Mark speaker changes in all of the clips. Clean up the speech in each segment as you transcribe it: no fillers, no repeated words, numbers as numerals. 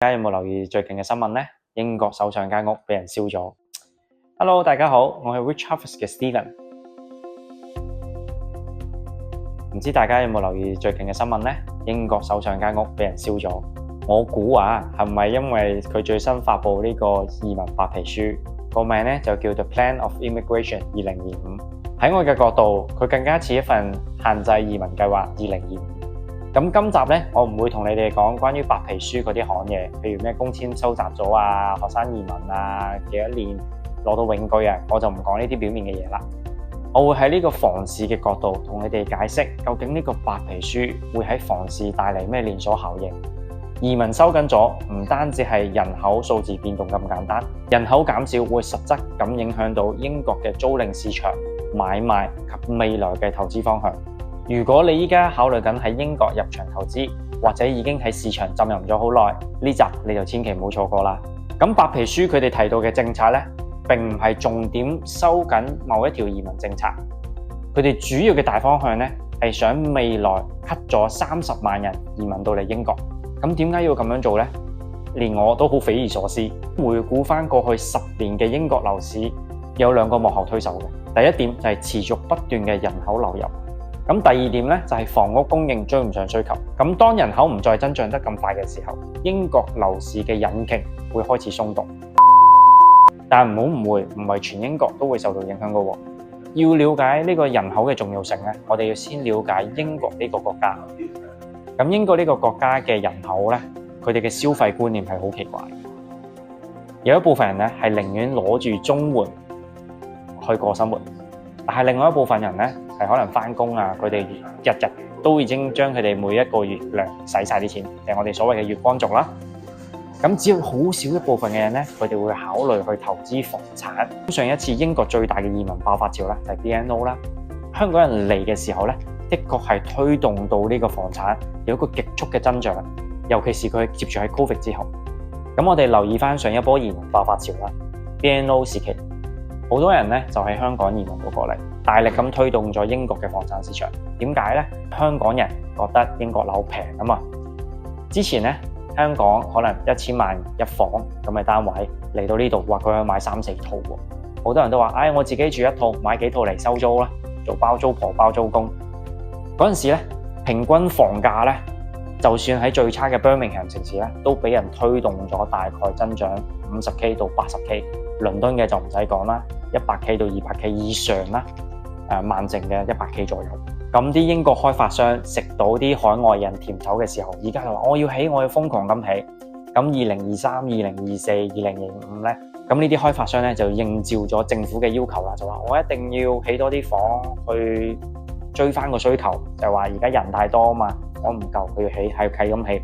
Speaker 1: 大家有冇留意最近嘅新聞呢？英國首相間屋俾人燒咗。Hello， 大家好，我係 Rich Harvest 嘅 Steven。唔知大家有冇留意最近嘅新聞呢？英國首相間屋俾人燒咗。我估係咪因為佢最新發布呢個移民白皮書，個名呢就叫做 Plan of Immigration 2025。喺我嘅角度，佢更加似一份限制移民計劃2025。咁今集呢，我唔會同你哋講關於白皮書嗰啲行嘢，譬如咩工簽收集咗啊、學生移民啊、幾多年攞到永居啊，我就唔講呢啲表面嘅嘢啦。我會喺呢個房市嘅角度同你哋解釋，究竟呢個白皮書會喺房市帶嚟咩連鎖效應。移民收緊咗，唔單止係人口數字變動咁簡單，人口減少會實質咁影響到英國嘅租賃市場、買賣及未來嘅投資方向。如果你依家考慮緊喺英國入場投資，或者已經喺市場浸淫咗好耐，呢集你就千祈唔好錯過啦。咁白皮書佢哋提到嘅政策呢，並唔係重點收緊某一條移民政策，佢哋主要嘅大方向呢，係想未來 cut 咗30萬人移民到嚟英國。咁點解要咁樣做呢？連我都好匪夷所思。回顧翻過去10年嘅英國樓市，有兩個幕後推手嘅。第一點就係持續不斷嘅人口流入。咁第二點咧就係房屋供應追唔上需求。咁當人口唔再增長得咁快嘅時候，英國樓市嘅引擎會開始鬆動。但唔好誤會，唔係全英國都會受到影響嘅喎。要了解呢個人口嘅重要性咧，我哋要先了解英國呢個國家。咁英國呢個國家嘅人口咧，佢哋嘅消費觀念係好奇怪。有一部分人咧係寧願攞住綜援去過生活，但係另外一部分人咧，係可能返工啊，佢哋日日都已經將佢哋每一個月糧使晒啲錢，就係我哋所謂嘅月光族啦。咁只有好少一部分嘅人咧，佢哋會考慮去投資房產。上一次英國最大嘅移民爆發潮咧，就係 BNO 啦。香港人嚟嘅時候咧，的確係推動到呢個房產有一個極速嘅增長，尤其是佢接住喺 Covid 之後。咁我哋留意翻上一波移民爆發潮啦 ，BNO 時期，好多人咧就喺香港移民到過嚟。大力咁推動咗英國嘅房產市場。點解呢？香港人覺得英國樓平啊嘛。之前呢，香港可能1000萬一房咁嘅單位，嚟到呢度話佢去買3、4套喎。好多人都話，我自己住一套，買幾套嚟收租啦，做包租婆包租公。嗰陣時呢，平均房價呢，就算喺最差嘅 Birmingham 城市呢，都俾人推動咗大概增長50K 到80K。倫敦嘅就唔使講啦，100K 到200K 以上啦。曼城嘅100K 左右。咁啲英國開發商食到啲海外人甜頭嘅時候，而家就話我要起，我要瘋狂咁起。咁2023、2024、2025咧，咁呢啲開發商咧就應照咗政府嘅要求啦，就話我一定要起多啲房去追翻個需求，就係話而家人太多啊嘛，我唔夠，佢要起，係咁起。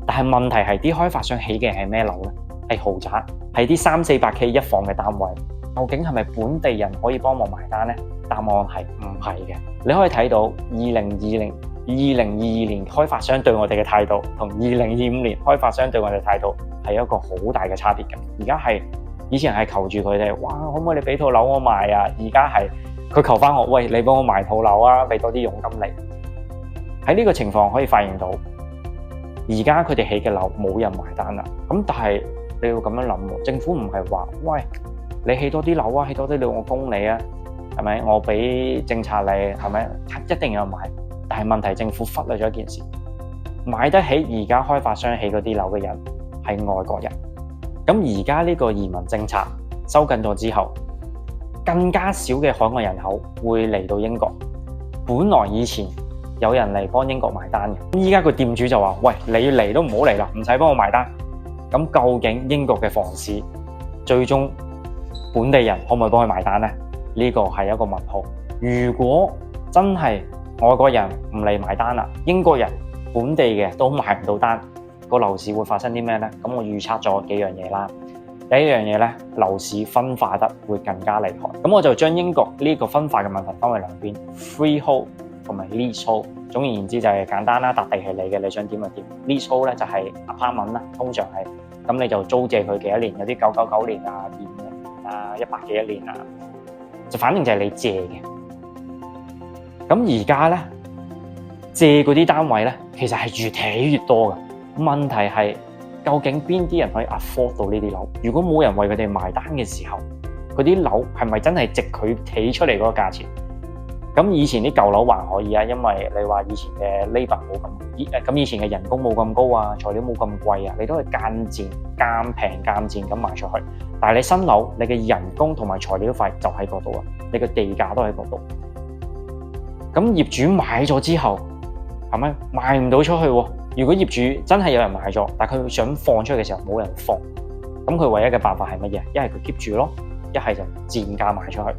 Speaker 1: 但係問題係啲開發商起嘅係咩樓咧？係豪宅，係啲3、400K 一房嘅單位。究竟係咪本地人可以幫忙埋單呢？答案係唔係嘅。你可以睇到2022年開發商對我哋嘅態度，同2025年開發商對我哋嘅態度係一個好大嘅差別嘅。而家係以前係求住佢哋，哇，可唔可以你俾套樓我賣啊？而家係佢求翻我，喂，你幫我賣套樓啊，俾多啲佣金嚟。喺呢個情況可以發現到，而家佢哋起嘅樓冇人埋單啦。咁但係你要咁樣諗喎，政府唔係話，喂，你起多啲樓啊，起多啲樓我供你啊，係咪？我俾政策你，係咪？一定要買。但係問題政府忽略咗一件事，買得起而家開發商起嗰啲樓嘅人係外國人。咁而家呢個移民政策收緊咗之後，更加少嘅海外人口會嚟到英國。本來以前有人嚟幫英國埋單嘅，依家個店主就話，喂，你嚟都唔好嚟啦，唔使幫我埋單。咁究竟英國嘅房市最終本地人可唔可以幫佢埋單呢？呢個係一個問號。如果真係外國人唔嚟埋單啦，英國人本地嘅都埋唔到單，個樓市會發生啲咩呢？咁我預測咗幾樣嘢啦。第一樣嘢呢，樓市分化得會更加厲害。咁我就將英國呢個分化嘅問題分為兩邊 ，freehold 同埋 leasehold。總而言之就係簡單啦，笪地係你嘅，你想點就點。leasehold 咧就係 apartment啦，通常係咁你就租借佢幾多年，有啲999年啊、2年啊、100幾一年啊，就反正就係你借嘅。咁而家咧借嗰啲單位咧，其實係越起越多嘅。問題係究竟邊啲人可以 afford 到呢啲樓？如果冇人為佢哋埋單嘅時候，嗰啲樓係咪真係值佢起出嚟嗰個價錢？咁以前啲舊樓還可以啊，因為你話以前嘅 labour 冇咁，咁以前嘅人工冇咁高啊，材料冇咁貴啊，你都係間賤、間平、間賤咁賣出去。但係你新樓，你嘅人工同埋材料費就喺嗰度啊，你嘅地價都喺嗰度。咁業主買咗之後，係咪賣唔到出去喎？如果業主真係有人買咗，但係佢想放出去嘅時候冇人放，咁佢唯一嘅辦法係乜嘢？一係佢 keep 住咯，一係就賤價賣出去。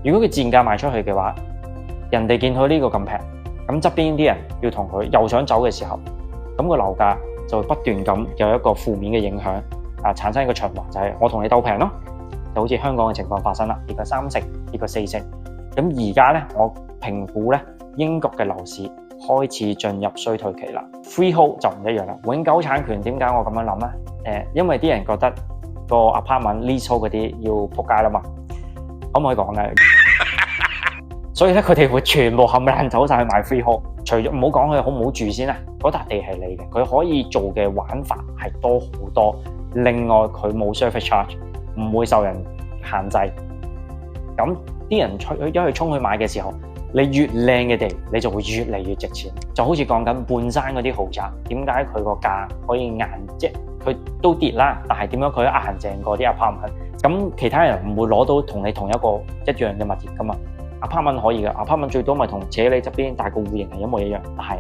Speaker 1: 如果佢賤價賣出去嘅話，人哋見到呢個咁平，咁側邊啲人要同佢又想走嘅時候，咁個樓價就會不斷咁有一個負面嘅影響，產生一個循環，就係我同你鬥平咯，就好似香港嘅情況發生啦，跌過3成，跌過4成。咁而家咧，我評估咧，英國嘅樓市開始進入衰退期啦。Freehold 就唔一樣啦，永久產權點解我咁樣諗咧？因為啲人覺得個 apartment leasehold 嗰啲要仆街啦嘛，可唔可以講咧？所以咧，佢哋會全部冚唪唥走晒去買 freehold。除咗唔好講佢好唔好住先啦，嗰笪地係你嘅，佢可以做嘅玩法係多好多。另外，佢冇 service charge， 唔會受人限制。咁啲人一去衝去買嘅時候，你越靚嘅地，你就會越嚟越值錢。就好似講緊半山嗰啲豪宅，點解佢個價可以硬？即係佢都跌啦，但係點樣佢硬淨過啲 apartment？咁其他人唔會攞到同你同一個一樣嘅物業噶嘛？ apartment 可以嘅 apartment 最多咪同斜你側邊大個戶型係一模一樣，但係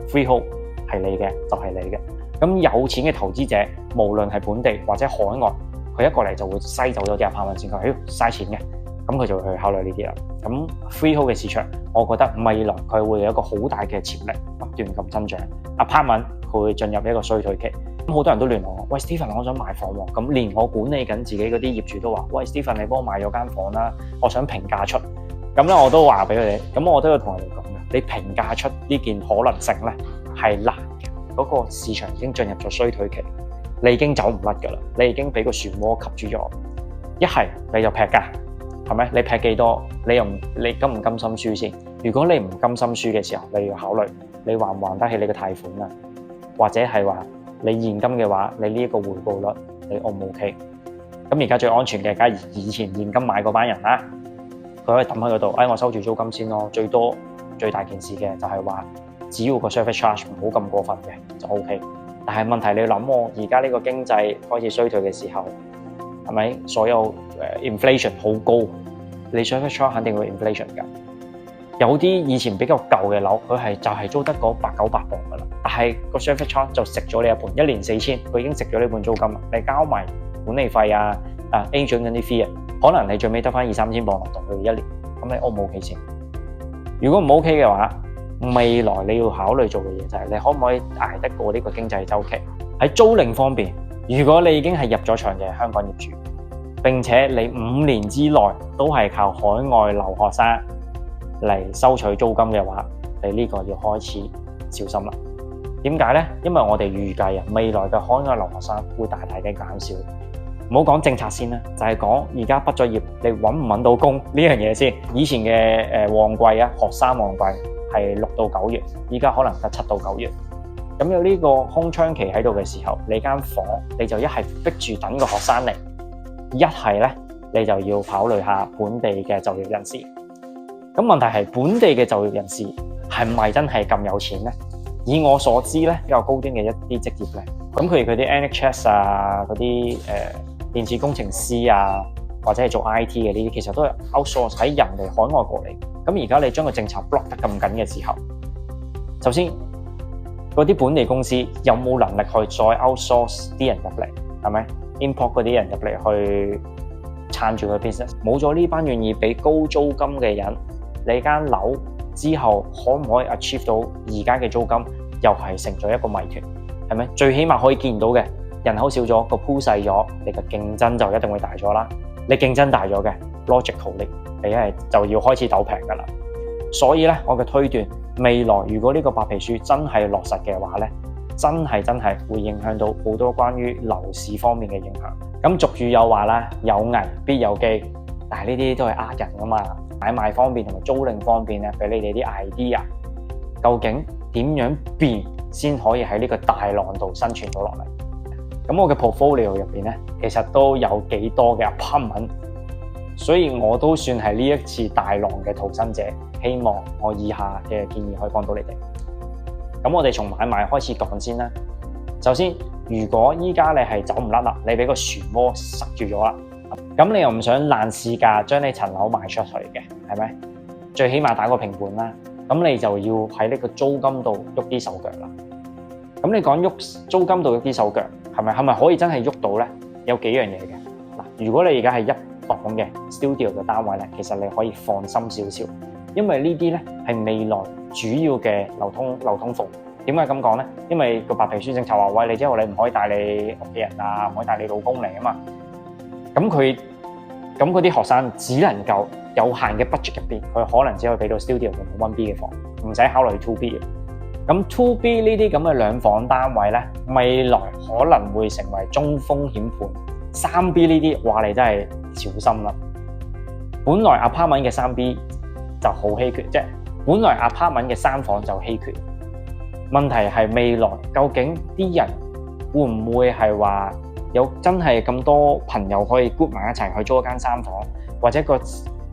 Speaker 1: freehold 係你嘅就係你嘅。咁有錢嘅投資者，無論係本地或者海外，佢一過嚟就會篩走咗啲 apartment 先，佢嘥錢嘅，咁佢就會去考慮呢啲啦。咁 freehold 嘅市場，我覺得未來佢會有一個好大嘅潛力，不斷咁增長。apartment 佢會進入一個衰退期。咁好多人都聯絡我，喂 Stephen， 我想買房喎。咁連我管理緊自己嗰啲業主都話，喂 Stephen， 你幫我買咗間房啦，我想平價出。咁咧我都話俾佢哋，咁我都要同佢哋講嘅，你平價出呢件可能性咧係難嘅，嗰個市場已經進入咗衰退期，你已經走唔甩㗎啦，你已經俾個漩渦吸住咗。一係你就劈價，係咪？你劈幾多？你甘唔甘心輸先？如果你唔甘心輸嘅時候，你要考慮你還唔還得起你嘅貸款啊？或者係話你現金嘅話，你呢一個回報率你 O 唔 OK？咁而家最安全嘅，梗係以前現金買嗰班人啦。佢可以抌喺嗰度，我收住租金先咯。最大件事嘅就係話，只要個 service charge 唔好咁過分嘅就 OK。但係問題你諗喎，而家呢個經濟開始衰退嘅時候，係咪所有inflation 好高？你 service charge 肯定會 inflation 㗎。有啲以前比較舊嘅樓，佢就係租得嗰800-900磅㗎啦，但係個 service charge 就食咗你一半，1年4000，佢已經食咗呢半租金啦。你交埋管理費agent 嗰啲 fee 啊。可能你最尾得返2-3千磅落到去1年，咁你 O 唔 OK 先？如果唔 OK 嘅話，未來你要考慮做嘅嘢就係你可唔可以捱得過呢個經濟週期？喺租賃方面，如果你已經係入咗場嘅香港業主，並且你5年之內都係靠海外留學生嚟收取租金嘅話，你呢個要開始小心啦。點解呢？因為我哋預計未來嘅海外留學生會大大嘅減少。唔好講政策先啦，就係講而家畢咗業，你揾唔揾到工呢樣嘢先。以前嘅旺季啊，學生旺季係6到9月，依家可能得7到9月。咁有呢個空窗期喺度嘅時候，你間房你就一係逼住等個學生嚟，一係咧你就要考慮下本地嘅就業人士。咁問題係本地嘅就業人士係咪真係咁有錢咧？以我所知咧，比較高端嘅一啲職業咧，咁佢啲 NHS 啊，嗰啲電子工程師啊，或者係做 IT 嘅呢啲，其實都係 outsource 喺人哋海外過嚟。咁而家你將個政策 block 得咁緊嘅時候，首先嗰啲本地公司有冇能力去再 outsource 啲人入嚟？係咪 import 嗰啲人入嚟去撐住個 business？ 冇咗呢班願意俾高租金嘅人，你間樓之後可唔可以 achieve 到而家嘅租金？又係成咗一個謎團，係咪？最起碼可以見到嘅。人口少咗，個鋪細咗，你嘅競爭就一定會大咗啦。你競爭大咗嘅 logical 你係就要開始鬥平㗎啦。所以咧，我嘅推斷，未來如果呢個白皮書真係落實嘅話咧，真係會影響到好多關於樓市方面嘅影響。咁俗語有話啦，有危必有機，但係呢啲都係呃人㗎嘛。買賣方面同埋租賃方面咧，俾你哋啲 idea， 究竟點樣變先可以喺呢個大浪度生存到落嚟？咁我嘅 portfolio 入邊咧，其實都有幾多嘅 apartment，所以我都算係呢一次大浪嘅逃生者。希望我以下嘅建議可以幫到你哋。咁我哋從買賣開始講先啦。首先，如果依家你係走唔甩啦，你俾個漩渦塞住咗啦，咁你又唔想爛市價將你層樓賣出去嘅，係咪？最起碼打個平盤啦。咁你就要喺呢個租金度喐啲手腳啦。咁你講喐租金度喐啲手腳，係咪可以真係喐到咧？有幾樣嘢嘅嗱。如果你而家係一房嘅 studio 嘅單位咧，其實你可以放心少少，因為呢啲咧係未來主要嘅流通服務。點解咁講咧？因為個白皮書政策話，喂，你之後你唔可以帶你屋企人啊，唔可以帶你老公嚟啊嘛。咁嗰啲學生只能夠有限嘅 budget 入邊，佢可能只可以俾到 studio 同 1B 嘅房，唔使考慮 2B 嘅。咁 2B 呢啲咁嘅兩房單位咧，未來可能會成為中風險盤。3B 呢啲，哇，你真係小心啦。本來 apartment 嘅 3B 就好稀缺，即係本來 apartment 嘅3房就稀缺。問題係未來究竟啲人會唔會係話有真係咁多朋友可以 group 埋一齊去租一間3房，或者個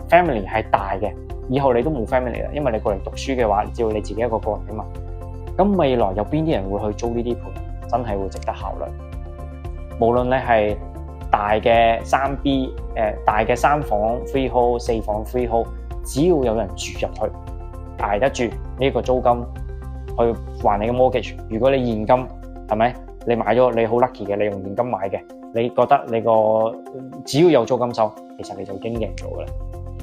Speaker 1: family 係大嘅，以後你都冇 family 啦，因為你過嚟讀書嘅話，只要你自己一個人啊嘛。咁未來有邊啲人會去租呢啲盤，真係會值得考慮。無論你係大嘅 3B， 大嘅3房 freehold、4房 freehold， 只要有人住入去，捱得住呢個租金去還你嘅 mortgage。如果你現金係咪？你買咗你好 lucky 嘅，你用現金買嘅，你覺得你只要有租金收，其實你就已經贏咗㗎啦。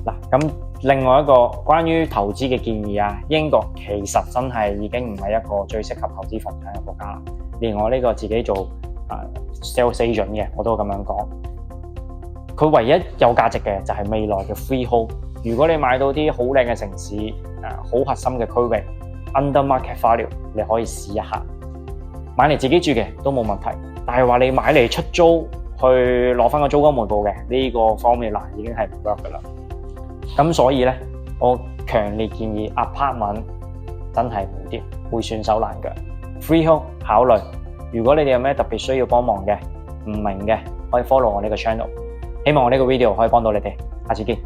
Speaker 1: 嗱，咁另外一個關於投資嘅建議啊，英國其實真係已經唔係一個最適合投資房產嘅國家啦。連我呢個自己做sales agent 嘅，我都咁樣講。佢唯一有價值嘅就係未來嘅 freehold。如果你買到啲好靚嘅城市，好核心嘅區域 under market value， 你可以試一下。買嚟自己住嘅都冇問題，但係話你買嚟出租去攞翻個租金回報嘅呢個方面啦，已經係唔 work 噶啦。咁所以咧，我強烈建議 apartment 真係唔掂，會損手爛腳。freehold 考慮。如果你哋有咩特別需要幫忙嘅、唔明嘅，可以 follow 我呢個 channel。希望我呢個 video 可以幫到你哋，下次見。